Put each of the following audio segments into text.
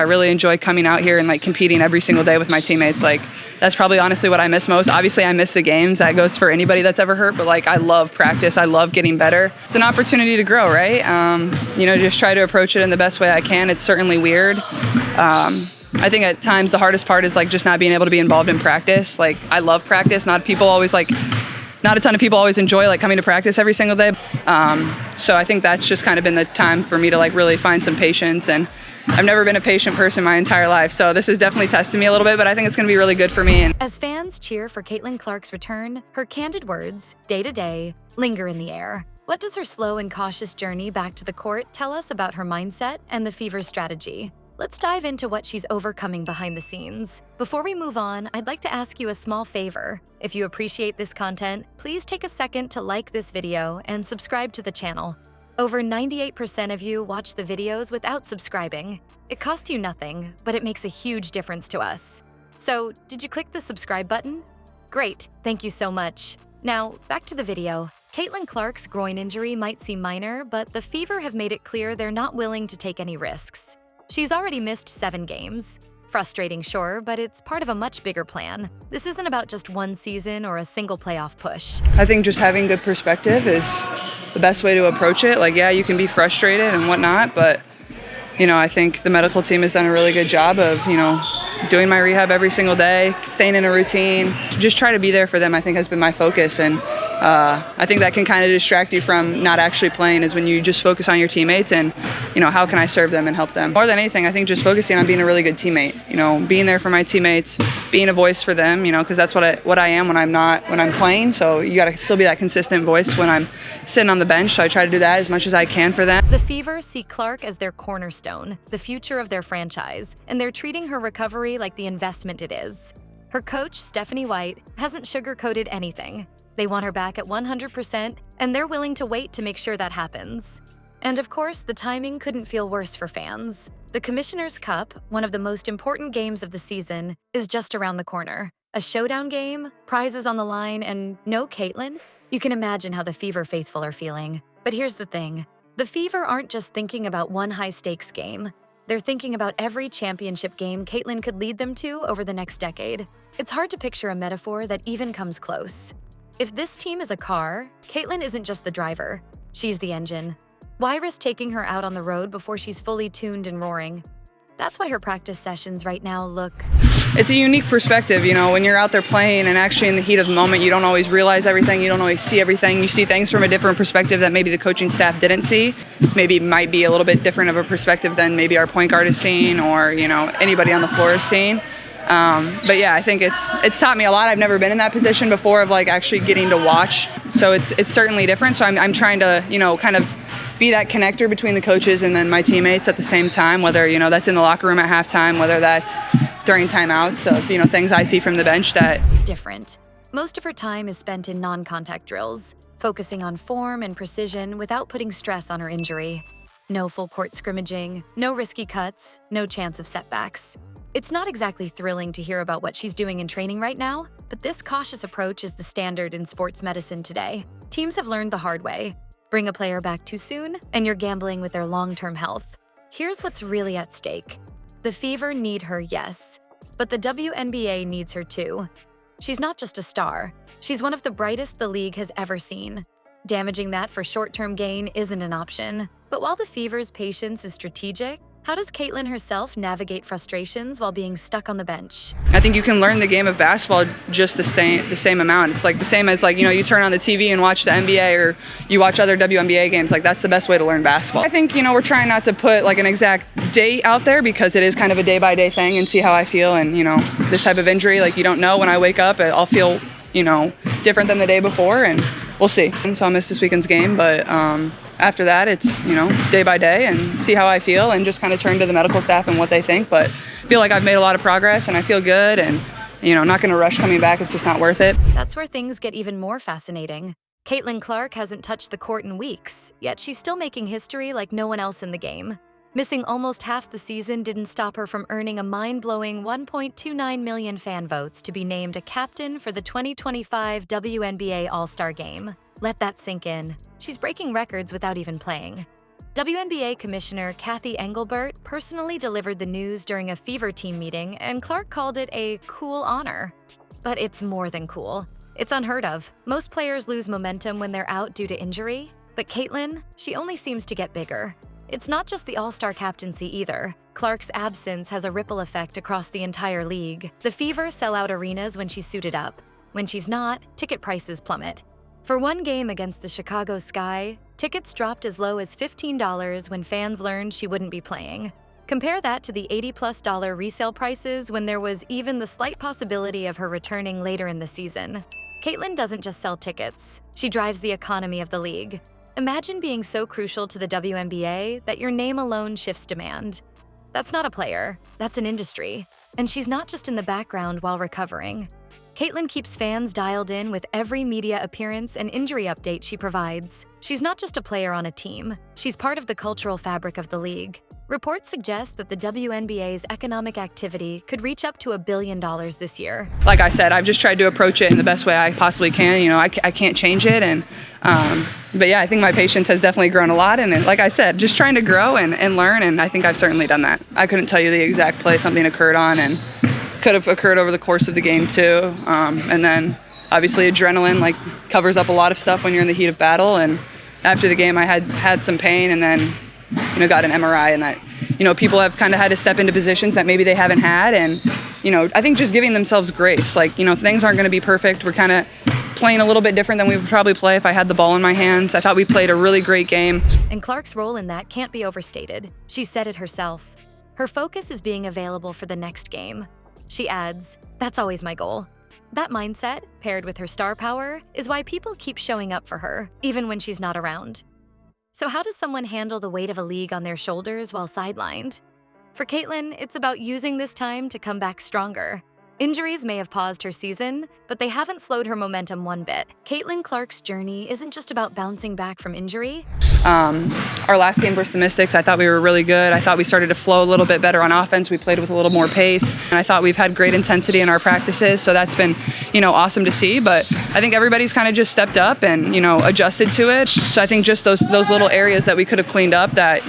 really enjoy coming out here and like competing every single day with my teammates. Like that's probably honestly what I miss most. Obviously I miss the games. That goes for anybody that's ever hurt, but like I love practice. I love getting better. It's an opportunity to grow, right? Just try to approach it in the best way I can. It's certainly weird. I think at times the hardest part is like just not being able to be involved in practice. Like I love practice. Not a ton of people always enjoy like coming to practice every single day. So I think that's just kind of been the time for me to like really find some patience, and I've never been a patient person my entire life. So this is definitely testing me a little bit, but I think it's going to be really good for me. As fans cheer for Caitlin Clark's return, her candid words, day to day, linger in the air. What does her slow and cautious journey back to the court tell us about her mindset and the Fever's strategy? Let's dive into what she's overcoming behind the scenes. Before we move on, I'd like to ask you a small favor. If you appreciate this content, please take a second to like this video and subscribe to the channel. Over 98% of you watch the videos without subscribing. It costs you nothing, but it makes a huge difference to us. So, did you click the subscribe button? Great, thank you so much. Now, back to the video. Caitlin Clark's groin injury might seem minor, but the Fever have made it clear they're not willing to take any risks. She's already missed 7 games. Frustrating, sure, but it's part of a much bigger plan. This isn't about just one season or a single playoff push. I think just having good perspective is the best way to approach it. Like, yeah, you can be frustrated and whatnot, but, I think the medical team has done a really good job of, doing my rehab every single day, staying in a routine. Just try to be there for them, I think, has been my focus. And I think that can kind of distract you from not actually playing, is when you just focus on your teammates and, how can I serve them and help them. More than anything, I think just focusing on being a really good teammate, being there for my teammates, being a voice for them, because that's what I am when I'm playing. So you got to still be that consistent voice when I'm sitting on the bench. So I try to do that as much as I can for them. The Fever see Clark as their cornerstone, the future of their franchise, and they're treating her recovery like the investment it is. Her coach, Stephanie White, hasn't sugarcoated anything. They want her back at 100%, and they're willing to wait to make sure that happens. And of course, the timing couldn't feel worse for fans. The Commissioner's Cup, one of the most important games of the season, is just around the corner. A showdown game, prizes on the line, and no Caitlin? You can imagine how the Fever faithful are feeling. But here's the thing. The Fever aren't just thinking about one high-stakes game. They're thinking about every championship game Caitlin could lead them to over the next decade. It's hard to picture a metaphor that even comes close. If this team is a car, Caitlin isn't just the driver. She's the engine. Why risk taking her out on the road before she's fully tuned and roaring? That's why her practice sessions right now look... It's a unique perspective, when you're out there playing and actually in the heat of the moment, you don't always realize everything, you don't always see everything. You see things from a different perspective that maybe the coaching staff didn't see. Maybe might be a little bit different of a perspective than maybe our point guard is seeing, or, anybody on the floor is seeing. But yeah, I think it's taught me a lot. I've never been in that position before of like actually getting to watch. So it's certainly different. So I'm trying to, kind of be that connector between the coaches and then my teammates at the same time, whether, that's in the locker room at halftime, whether that's during timeouts of, things I see from the bench that... Different. Most of her time is spent in non-contact drills, focusing on form and precision without putting stress on her injury. No full court scrimmaging, no risky cuts, no chance of setbacks. It's not exactly thrilling to hear about what she's doing in training right now, but this cautious approach is the standard in sports medicine today. Teams have learned the hard way. Bring a player back too soon, and you're gambling with their long-term health. Here's what's really at stake. The Fever need her, yes, but the WNBA needs her too. She's not just a star. She's one of the brightest the league has ever seen. Damaging that for short-term gain isn't an option. But while the Fever's patience is strategic, how does Caitlin herself navigate frustrations while being stuck on the bench? I think you can learn the game of basketball just the same amount. It's like the same as like, you turn on the TV and watch the NBA or you watch other WNBA games. Like that's the best way to learn basketball. I think, we're trying not to put like an exact date out there because it is kind of a day-by-day thing and see how I feel. And, this type of injury, like you don't know when I wake up, I'll feel, different than the day before, and we'll see. And so I'll miss this weekend's game, but after that, it's, day by day and see how I feel and just kind of turn to the medical staff and what they think. But I feel like I've made a lot of progress and I feel good and, not going to rush coming back. It's just not worth it. That's where things get even more fascinating. Caitlin Clark hasn't touched the court in weeks, yet she's still making history like no one else in the game. Missing almost half the season didn't stop her from earning a mind-blowing 1.29 million fan votes to be named a captain for the 2025 WNBA All-Star Game. Let that sink in. She's breaking records without even playing. WNBA Commissioner Kathy Engelbert personally delivered the news during a Fever team meeting, and Clark called it a cool honor. But it's more than cool. It's unheard of. Most players lose momentum when they're out due to injury, but Caitlin, she only seems to get bigger. It's not just the all-star captaincy either. Clark's absence has a ripple effect across the entire league. The Fever sell out arenas when she's suited up. When she's not, ticket prices plummet. For one game against the Chicago Sky, tickets dropped as low as $15 when fans learned she wouldn't be playing. Compare that to the $80+ resale prices when there was even the slight possibility of her returning later in the season. Caitlin doesn't just sell tickets, she drives the economy of the league. Imagine being so crucial to the WNBA that your name alone shifts demand. That's not a player, that's an industry. And she's not just in the background while recovering. Caitlin keeps fans dialed in with every media appearance and injury update she provides. She's not just a player on a team, she's part of the cultural fabric of the league. Reports suggest that the WNBA's economic activity could reach up to $1 billion this year. Like I said, I've just tried to approach it in the best way I possibly can. You know, I can't change it. But yeah, I think my patience has definitely grown a lot. And like I said, just trying to grow and learn, and I think I've certainly done that. I couldn't tell you the exact play something occurred on, and could have occurred over the course of the game too. And then obviously adrenaline covers up a lot of stuff when you're in the heat of battle. And after the game, I had some pain, and then got an MRI, and that, people have kind of had to step into positions that maybe they haven't had. And, I think just giving themselves grace, things aren't going to be perfect. We're kind of playing a little bit different than we would probably play if I had the ball in my hands. I thought we played a really great game. And Clark's role in that can't be overstated. She said it herself. Her focus is being available for the next game. She adds, "That's always my goal." That mindset, paired with her star power, is why people keep showing up for her, even when she's not around. So how does someone handle the weight of a league on their shoulders while sidelined? For Caitlin, it's about using this time to come back stronger. Injuries may have paused her season, but they haven't slowed her momentum one bit. Caitlin Clark's journey isn't just about bouncing back from injury. Our last game versus the Mystics, I thought we were really good. I thought we started to flow a little bit better on offense. We played with a little more pace. And I thought we've had great intensity in our practices, so that's been, awesome to see. But I think everybody's kind of just stepped up and, adjusted to it. So I think just those little areas that we could have cleaned up that,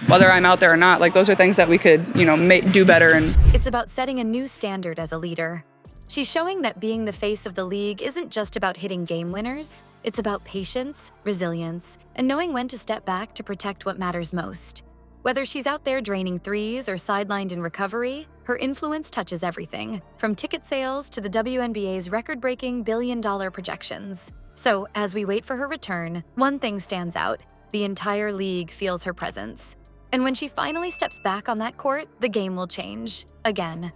whether I'm out there or not, those are things that we could, do better. And it's about setting a new standard as a leader. She's showing that being the face of the league isn't just about hitting game winners. It's about patience, resilience, and knowing when to step back to protect what matters most. Whether she's out there draining threes or sidelined in recovery, her influence touches everything, from ticket sales to the WNBA's record-breaking billion-dollar projections. So, as we wait for her return, one thing stands out: the entire league feels her presence. And when she finally steps back on that court, the game will change. Again.